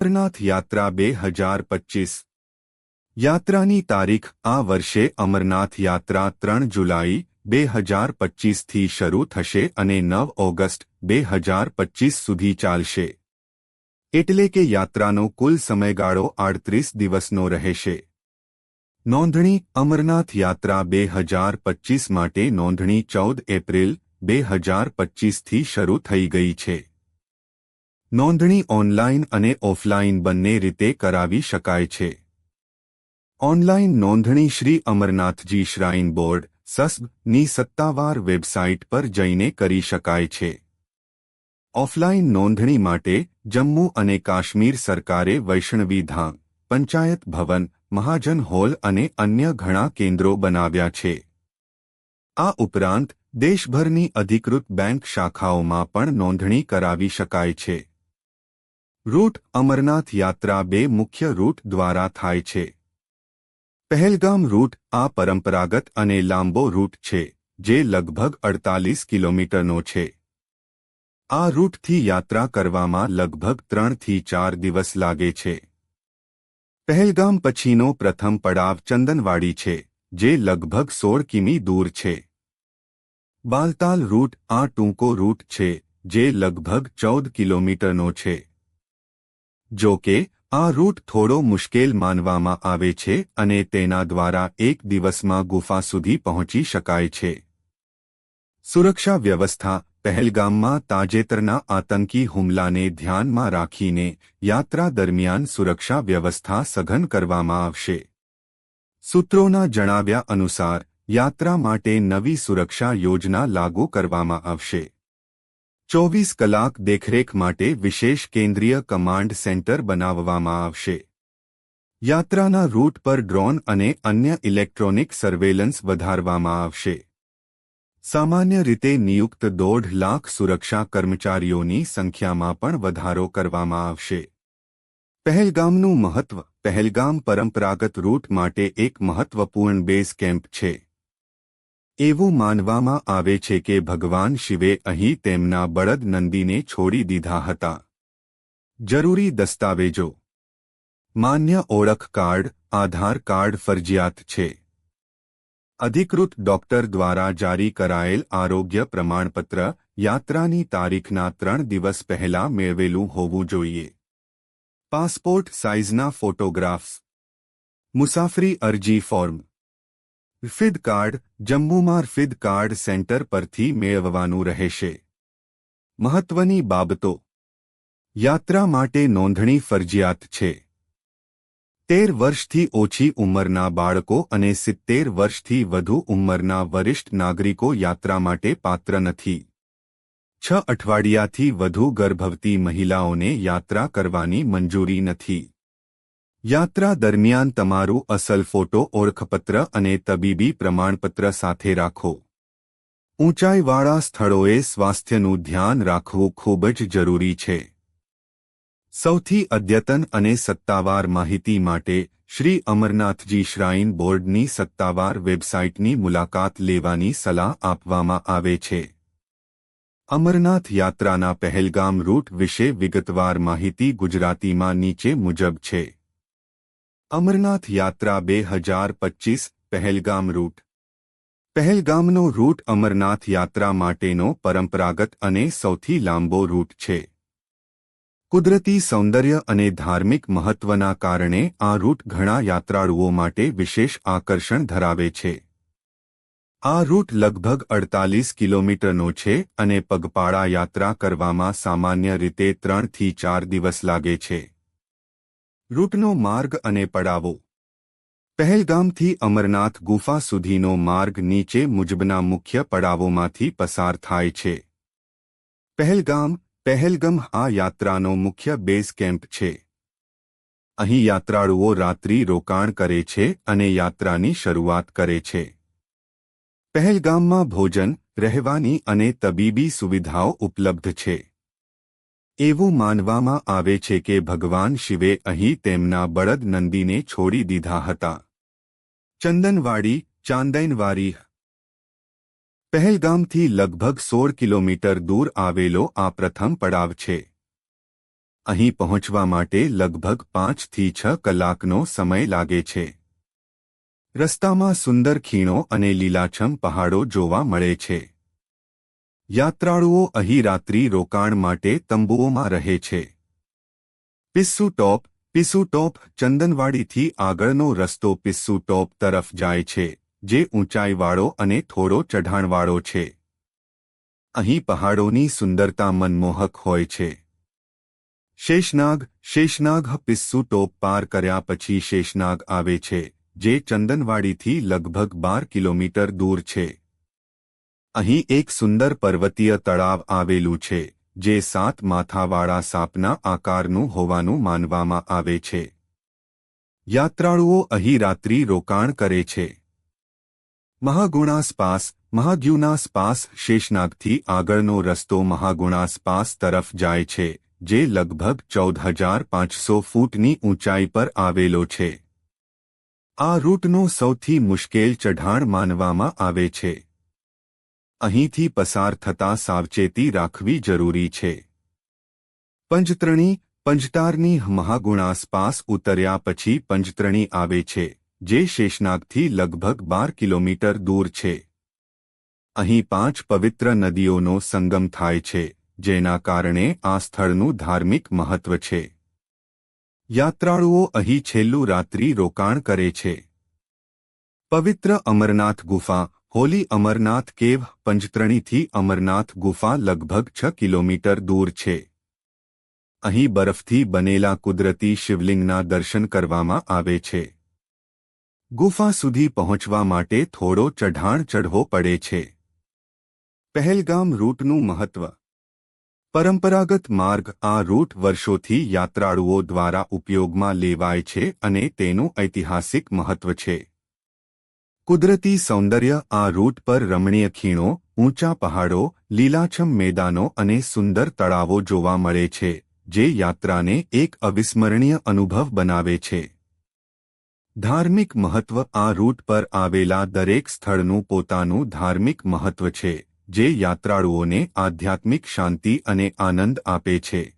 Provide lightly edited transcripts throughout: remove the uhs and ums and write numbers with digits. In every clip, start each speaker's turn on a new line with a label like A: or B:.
A: અમરનાથ યાત્રા 2025 યાત્રાની તારીખ આ વર્ષે અમરનાથ યાત્રા 3 જુલાઈ 2025થી શરૂ થશે અને 9 ઓગસ્ટ 2025 સુધી ચાલશે. એટલે કે યાત્રાનો કુલ સમયગાળો 38 દિવસનો રહેશે. નોંધણી અમરનાથ યાત્રા 2025 માટે નોંધણી 14 એપ્રિલ 2025થી શરૂ થઈ ગઈ છે. નોંધણી ઓનલાઇન અને ઓફલાઇન બંને રીતે કરાવી શકાય છે. ઓનલાઇન નોંધણી શ્રી અમરનાથજી શ્રાઇન બોર્ડ (સસ્બ)ની સત્તાવાર વેબસાઇટ પર જઈને કરી શકાય છે. ઓફલાઇન નોંધણી માટે જમ્મુ અને કાશ્મીર સરકારે વૈષ્ણવી ધામ, પંચાયત ભવન, મહાજન હોલ અને અન્ય ઘણા કેન્દ્રો બનાવ્યા છે. આ ઉપરાંત દેશભરની અધિકૃત બેંક શાખાઓમાં પણ નોંધણી કરાવી શકાય છે. રૂટ અમરનાથ યાત્રા 2 મુખ્ય રૂટ દ્વારા થાય છે. પહેલગામ રૂટ આ પરંપરાગત અને લાંબો રૂટ છે, જે લગભગ 48 કિલોમીટરનો છે. આ રૂટથી યાત્રા કરવામાં લગભગ 3 થી 4 દિવસ લાગે છે. પહેલગામ પછીનો પ્રથમ પડાવ ચંદનવાડી છે, જે લગભગ 16 કિમી દૂર છે. બાલતાલ રૂટ આ ટૂંકો રૂટ છે, જે લગભગ 14 કિલોમીટરનો છે. જો કે આ રૂટ થોડો મુશ્કેલ માનવામાં આવે છે અને તેના દ્વારા એક દિવસમાં ગુફા સુધી પહોંચી શકાય છે. સુરક્ષા વ્યવસ્થા પહેલગામમાં તાજેતરના આતંકી હુમલાને ધ્યાનમાં રાખીને યાત્રા દરમિયાન સુરક્ષા વ્યવસ્થા સઘન કરવામાં આવશે. સૂત્રોના જણાવ્યા અનુસાર યાત્રા માટે નવી સુરક્ષા યોજના લાગુ કરવામાં આવશે. 24 કલાક દેખરેખ માટે વિશેષ કેન્દ્રીય કમાન્ડ સેન્ટર બનાવવામાં આવશે. યાત્રાના રૂટ પર ડ્રોન અને અન્ય ઇલેક્ટ્રોનિક સર્વેલન્સ વધારવામાં આવશે. સામાન્ય રીતે નિયુક્ત 1.5 લાખ સુરક્ષા કર્મચારીઓની સંખ્યામાં પણ વધારો કરવામાં આવશે. પહેલગામનું મહત્વ પહેલગામ પરંપરાગત રૂટ માટે એક મહત્વપૂર્ણ બેઝ કેમ્પ છે. એવું માનવામાં આવે છે કે ભગવાન શિવે અહીં તેમના બળદ નંદીને છોડી દીધા હતા. જરૂરી દસ્તાવેજો માન્ય ઓળખ કાર્ડ, આધાર કાર્ડ ફરજિયાત છે. અધિકૃત ડોક્ટર દ્વારા જારી કરાયેલ આરોગ્ય પ્રમાણપત્ર યાત્રાની તારીખના 3 દિવસ પહેલા મેળવેલું હોવું જોઈએ. પાસપોર્ટ સાઇઝના ફોટોગ્રાફ્સ. મુસાફરી અરજી ફોર્મ. રફીદ કાર્ડ જમ્મુમાં રફીદ કાર્ડ સેન્ટર પરથી મેળવવાનું રહેશે. મહત્વની બાબતો યાત્રા માટે નોંધણી ફરજિયાત છે. 13 વર્ષથી ઓછી ઉંમરના બાળકો અને 70 વર્ષથી વધુ ઉંમરના વરિષ્ઠ નાગરિકો યાત્રા માટે પાત્ર નથી. 6 અઠવાડિયાથી વધુ ગર્ભવતી મહિલાઓને યાત્રા કરવાની મંજૂરી નથી. યાત્રા દરમિયાન તમારું અસલ ફોટો ઓળખપત્ર અને તબીબી પ્રમાણપત્ર સાથે રાખો. ઊંચાઈવાળા સ્થળોએ સ્વાસ્થ્યનું ધ્યાન રાખવું ખૂબ જ જરૂરી છે. સૌથી અદ્યતન અને સત્તાવાર માહિતી માટે શ્રી અમરનાથજી શ્રાઇન બોર્ડની સત્તાવાર વેબસાઇટની મુલાકાત લેવાની સલાહ આપવામાં આવે છે. અમરનાથ યાત્રાના પહેલગામ રૂટ વિશે વિગતવાર માહિતી ગુજરાતીમાં નીચે મુજબ છે. અમરનાથ યાત્રા 2025 પહેલગામ રૂટ. પહેલગામનો રૂટ અમરનાથ યાત્રા માટેનો પરંપરાગત અને સૌથી લાંબો રૂટ છે. કુદરતી સૌંદર્ય અને ધાર્મિક મહત્વના કારણે આ રૂટ ઘણા યાત્રાળુઓ માટે વિશેષ આકર્ષણ ધરાવે છે. આ રૂટ લગભગ 48 કિલોમીટરનો છે અને પગપાળા યાત્રા કરવામાં સામાન્ય રીતે 3 થી 4 દિવસ લાગે છે. રૂટનો માર્ગ અને પડાવો પહેલગામથી અમરનાથ ગુફા સુધીનો માર્ગ નીચે મુજબના મુખ્ય પડાવોમાંથી પસાર થાય છે. પહેલગામ આ યાત્રાનો મુખ્ય બેઝ કેમ્પ છે. અહીં યાત્રાળુઓ રાત્રિ રોકાણ કરે છે અને યાત્રાની શરૂઆત કરે છે. પહેલગામમાં ભોજન, રહેવાની અને તબીબી સુવિધાઓ ઉપલબ્ધ છે. એવું માનવામાં આવે છે કે ભગવાન શિવે અહીં તેમના બળદ નંદીને છોડી દીધા હતા. ચાંદનવાડી પહેલગામથી લગભગ 16 કિલોમીટર દૂર આવેલો આ પ્રથમ પડાવ છે. અહીં પહોંચવા માટે લગભગ 5 થી 6 કલાકનો સમય લાગે છે. રસ્તામાં સુંદર ખીણો અને લીલાછમ પહાડો જોવા મળે છે. યાત્રાળુઓ અહીં રાત્રિ રોકાણ માટે તંબુઓમાં રહે છે. પિસ્સુ ટોપ ચંદનવાડીથી આગળનો રસ્તો પિસ્સુ ટોપ તરફ જાય છે, જે ઊંચાઈવાળો અને થોડો ચઢાણવાળો છે. અહીં પહાડોની સુંદરતા મનમોહક હોય છે. શેષનાગ પિસ્સુ ટોપ પાર કર્યા પછી શેષનાગ આવે છે, જે ચંદનવાડીથી લગભગ 12 કિલોમીટર દૂર છે. અહીં એક સુંદર પર્વતીય તળાવ આવેલું છે, જે 7 માથાવાળા સાપના આકારનું હોવાનું માનવામાં આવે છે. યાત્રાળુઓ અહીં રાત્રિ રોકાણ કરે છે. મહાગુણાસ પાસ શેષનાગથી આગળનો રસ્તો મહાગુણાસ પાસ તરફ જાય છે, જે લગભગ 14,500 ફૂટની ઊંચાઈ પર આવેલો છે. આ રૂટનો સૌથી મુશ્કેલ ચઢાણ માનવામાં આવે છે. અહીંથી પસાર થતાં સાવચેતી રાખવી જરૂરી છે. પંજતારની મહાગુણાસ પાસ ઉતર્યા પછી પંજતરણી આવે છે, જે શેષનાગથી લગભગ 12 કિલોમીટર દૂર છે. અહીં 5 પવિત્ર નદીઓનો સંગમ થાય છે, જેના કારણે આ સ્થળનું ધાર્મિક મહત્વ છે. યાત્રાળુઓ અહીં છેલ્લું રાત્રિ રોકાણ કરે છે. પવિત્ર અમરનાથ ગુફા હોલી અમરનાથ કેવ પંજતરણીથી અમરનાથ ગુફા લગભગ 6 કિલોમીટર દૂર છે. અહીં બરફથી બનેલા કુદરતી શિવલિંગના દર્શન કરવામાં આવે છે. ગુફા સુધી પહોંચવા માટે થોડો ચઢાણ ચઢવો પડે છે. પહેલગામ રૂટનું મહત્વ. પરંપરાગત માર્ગ આ રૂટ વર્ષોથી યાત્રાળુઓ દ્વારા ઉપયોગમાં લેવાય છે અને તેનું ઐતિહાસિક મહત્વ છે. કુદરતી સૌંદર્ય આ રૂટ પર રમણીય ખીણો, ઊંચા પહાડો, લીલાછમ મેદાનો અને સુંદર તળાવો જોવા મળે છે, જે યાત્રાને એક અવિસ્મરણીય અનુભવ બનાવે છે. ધાર્મિક મહત્વ આ રૂટ પર આવેલા દરેક સ્થળનું પોતાનું ધાર્મિક મહત્વ છે, જે યાત્રાળુઓને આધ્યાત્મિક શાંતિ અને આનંદ આપે છે.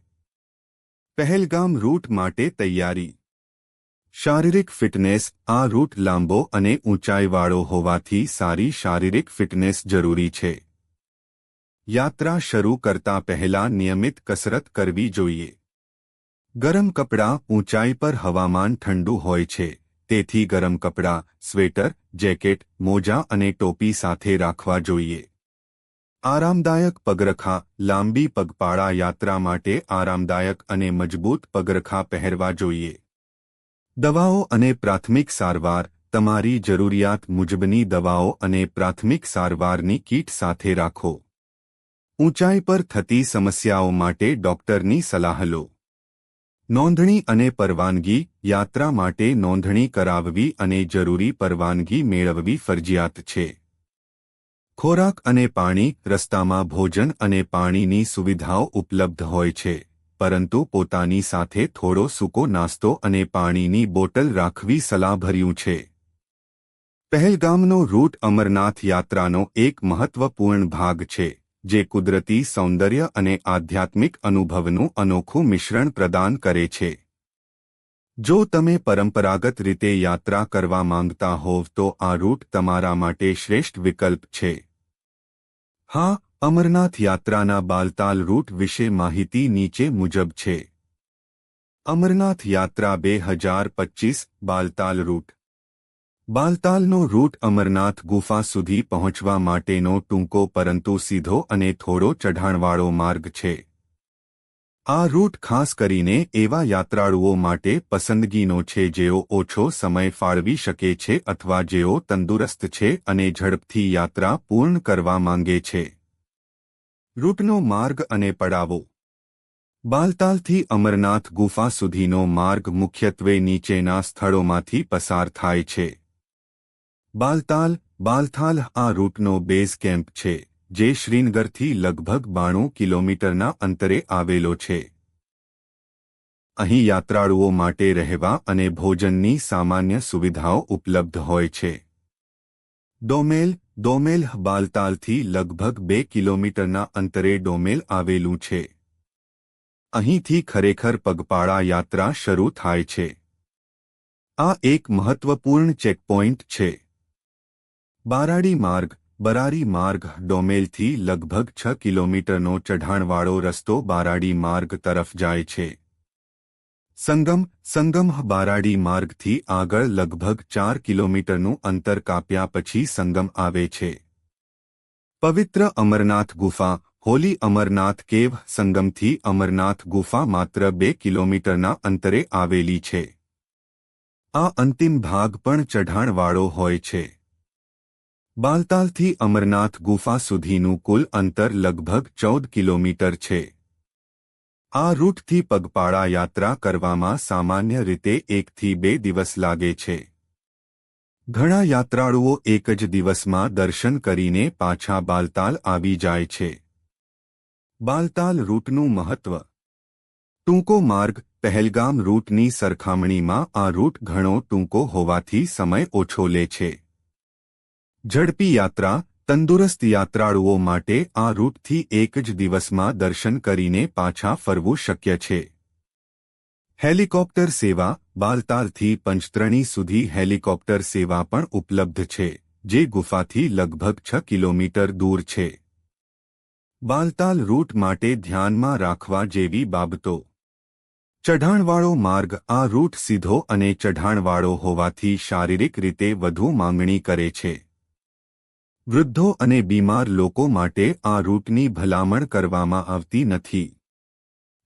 A: પહેલગામ રૂટ માટે તૈયારી. શારીરિક ફિટનેસ આ રૂટ લાંબો અને ઊંચાઈવાળો હોવાથી સારી શારીરિક ફિટનેસ જરૂરી છે. યાત્રા શરૂ કરતા પહેલા નિયમિત કસરત કરવી જોઈએ. ગરમ કપડાં ઊંચાઈ પર હવામાન ઠંડુ હોય છે, તેથી ગરમ કપડાં, સ્વેટર, જેકેટ, મોજા અને ટોપી સાથે રાખવા જોઈએ. આરામદાયક પગરખાં લાંબી પગપાળા યાત્રા માટે આરામદાયક અને મજબૂત પગરખાં પહેરવા જોઈએ. દવાઓ અને પ્રાથમિક સારવાર તમારી જરૂરિયાત મુજબની દવાઓ અને પ્રાથમિક સારવારની કીટ સાથે રાખો. ઊંચાઈ પર થતી સમસ્યાઓ માટે ડોક્ટરની સલાહ લો. નોંધણી અને પરવાનગી યાત્રા માટે નોંધણી કરાવવી અને જરૂરી પરવાનગી મેળવવી ફરજિયાત છે. ખોરાક અને પાણી રસ્તામાં ભોજન અને પાણીની સુવિધાઓ ઉપલબ્ધ હોય છે, પરંતુ પોતાની સાથે થોડો સૂકો નાસ્તો અને પાણીની બોટલ રાખવી સલાહભર્યું છે. પહેલગામનો રૂટ અમરનાથ યાત્રાનો એક મહત્વપૂર્ણ ભાગ છે, જે કુદરતી સૌંદર્ય અને આધ્યાત્મિક અનુભવનું અનોખું મિશ્રણ પ્રદાન કરે છે. જો તમે પરંપરાગત રીતે યાત્રા કરવા માંગતા હોવ તો આ રૂટ તમારા માટે શ્રેષ્ઠ વિકલ્પ છે. હા, અમરનાથ યાત્રાના બાલતાલ રૂટ વિશે માહિતી નીચે મુજબ છે. અમરનાથ યાત્રા 2025 બાલતાલ રૂટ. બાલતાલનો રૂટ અમરનાથ ગુફા સુધી પહોંચવા માટેનો ટૂંકો પરંતુ સીધો અને થોડો ચઢાણવાળો માર્ગ છે. આ રૂટ ખાસ કરીને એવા યાત્રાળુઓ માટે પસંદગીનો છે જેઓ ઓછો સમય ફાળવી શકે છે અથવા જેઓ તંદુરસ્ત છે અને ઝડપથી યાત્રા પૂર્ણ કરવા માંગે છે. રૂટનો માર્ગ અને પડાવો. બાલતાલથી અમરનાથ ગુફા સુધીનો માર્ગ મુખ્યત્વે નીચેના સ્થળોમાંથી પસાર થાય છે. બાલતાલ આ રૂટનો બેઝ કેમ્પ છે, જે શ્રીનગરથી લગભગ 92 કિલોમીટરના અંતરે આવેલો છે. અહીં યાત્રાળુઓ માટે રહેવા અને ભોજનની સામાન્ય સુવિધાઓ ઉપલબ્ધ હોય છે. ડોમેલ બાલતાલથી લગભગ 2 કિલોમીટરના અંતરે ડોમેલ આવેલું છે. અહીંથી ખરેખર પગપાળા યાત્રા શરૂ થાય છે. આ એક મહત્વપૂર્ણ ચેકપોઇન્ટ છે. બારાડી માર્ગ. બરારી માર્ગ ડોમેલથી લગભગ 6 કિલોમીટરનો ચઢાણવાળો રસ્તો બારાડી માર્ગ તરફ જાય છે. સંગમ બારાડી માર્ગથી આગળ લગભગ 4 કિલોમીટરનું અંતર કાપ્યા પછી સંગમ આવે છે. પવિત્ર અમરનાથ ગુફા. હોલી અમરનાથ કેવ. સંગમથી અમરનાથ ગુફા માત્ર 2 કિલોમીટરના અંતરે આવેલી છે. આ અંતિમ ભાગ પણ ચઢાણવાળો હોય છે. બાલતાલથી અમરનાથ ગુફા સુધીનું કુલ અંતર લગભગ 14 કિલોમીટર છે. આ રૂટથી પગપાળા યાત્રા કરવામાં સામાન્ય રીતે 1 થી 2 દિવસ લાગે છે. ઘણા યાત્રાળુઓ એક જ દિવસમાં દર્શન કરીને પાછા બાલતાલ આવી જાય છે. બાલતાલ રૂટનું મહત્વ. ટૂંકો માર્ગ. પહેલગામ રૂટની સરખામણીમાં આ રૂટ ઘણો ટૂંકો હોવાથી સમય ઓછો લે છે. ઝડપી યાત્રા. તંદુરસ્ત યાત્રાળુઓ માટે આ રૂટથી એક જ દિવસમાં દર્શન કરીને પાછા ફરવું શક્ય છે. હેલિકોપ્ટર સેવા. બાલતાલથી પંચતરણી સુધી હેલિકોપ્ટર સેવા પણ ઉપલબ્ધ છે, જે ગુફાથી લગભગ 6 કિલોમીટર દૂર છે. બાલતાલ રૂટ માટે ધ્યાનમાં રાખવા જેવી બાબતો. ચઢાણવાળો માર્ગ. આ રૂટ સીધો અને ચઢાણવાળો હોવાથી શારીરિક રીતે વધુ માંગણી કરે છે. વૃદ્ધો અને બીમાર લોકો માટે આ રૂટની ભલામણ કરવામાં આવતી નથી.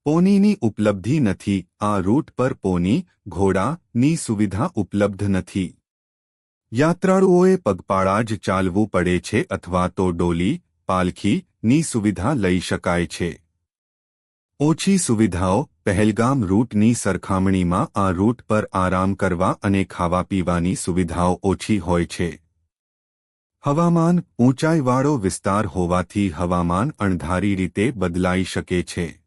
A: પોનીની ઉપલબ્ધિ નથી. આ રૂટ પર પોની, ઘોડાની સુવિધા ઉપલબ્ધ નથી. યાત્રાળુઓએ પગપાળા જ ચાલવું પડે છે અથવા તો ડોલી, પાલખીની સુવિધા લઈ શકાય છે. ઓછી સુવિધાઓ. પહેલગામ રૂટની સરખામણીમાં આ રૂટ પર આરામ કરવા અને ખાવા પીવાની સુવિધાઓ ઓછી હોય છે. હવામાન. ઊંચાઈવાળો વિસ્તાર હોવાથી હવામાન અણધારી રીતે બદલાઈ શકે છે.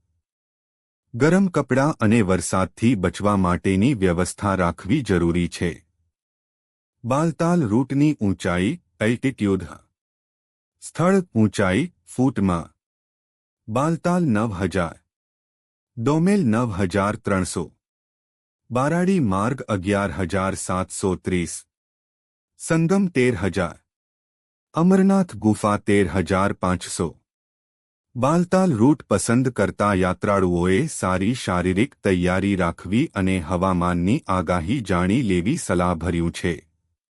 A: ગરમ કપડાં અને વરસાદથી બચવા માટેની વ્યવસ્થા રાખવી જરૂરી છે. બાલતાલ રૂટની ઊંચાઈ. એલ્ટિટ્યુડ. સ્થળ ઊંચાઈ ફૂટમાં. બાલતાલ 9000. ડોમેલ 9300. બારાડી માર્ગ 11730. સંગમ 13000. અમરનાથ ગુફા 13500. બાલતાલ રૂટ પસંદ કરતા યાત્રાળુઓએ સારી શારીરિક તૈયારી રાખવી અને હવામાનની આગાહી જાણી લેવી સલાહભર્યું છે.